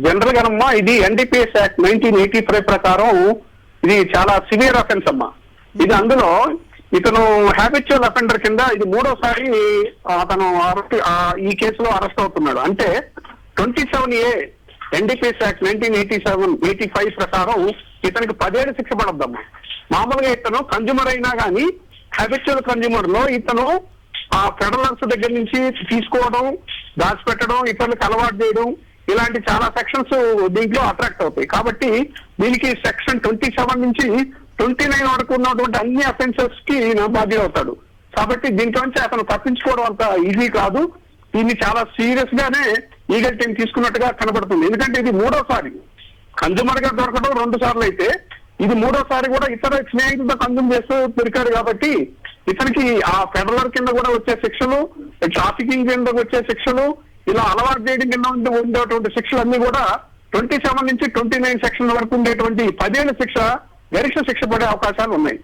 General గానమ్మా ఇది NDPS act 1985 ప్రకారం ఇది చాలా సివియర్ అఫెన్స్ అమ్మా. ఇది అందులో ఇతను హ్యాబిచువల్ అఫెండర్ కింద ఇది మూడోసారి అతను ఈ కేసులో అరెస్ట్ అవుతున్నాడు. అంటే 27A ఎన్డీపీఎస్ యాక్ట్ 1985 ప్రకారం ఇతనికి 10 ఏళ్ళు శిక్ష పడద్దమ్మా. మామూలుగా ఇతను కన్జ్యూమర్ అయినా కానీ హ్యాబిచువల్ కన్జ్యూమర్ లో ఇతను ఆ ఫెడరల్స్ దగ్గర నుంచి తీసుకోవడం, దాచిపెట్టడం, ఇతరులకు అలవాటు చేయడం, ఇలాంటి చాలా సెక్షన్స్ దీంట్లో అట్రాక్ట్ అవుతాయి. కాబట్టి దీనికి సెక్షన్ 27 నుంచి 29 వరకు ఉన్నటువంటి అన్ని అఫెన్సెస్ కి బాధ్యుడు అవుతాడు. కాబట్టి దీంట్లోంచి అతను తప్పించుకోవడం అంత ఈజీ కాదు. దీన్ని చాలా సీరియస్ గానే లీగల్ టీం తీసుకున్నట్టుగా కనబడుతుంది. ఎందుకంటే ఇది మూడోసారి కన్జ్యూమర్ గా దొరకడం 2 సార్లు అయితే ఇది మూడోసారి కూడా ఇతర స్నేహితులతో కన్జ్యూమ్ చేస్తూ దొరికాడు. కాబట్టి ఇతనికి ఆ ఫెడరల్ కింద కూడా వచ్చే శిక్షలు, ట్రాఫికింగ్ కింద వచ్చే శిక్షలు, ఇలా అలవాటు చేయడం కింద ఉండేటువంటి శిక్షలు అన్ని కూడా 27 నుంచి 29 సెక్షన్ల వరకు ఉండేటువంటి 10 ఏళ్ల శిక్ష, గరిష్ట శిక్ష పడే అవకాశాలు ఉన్నాయి.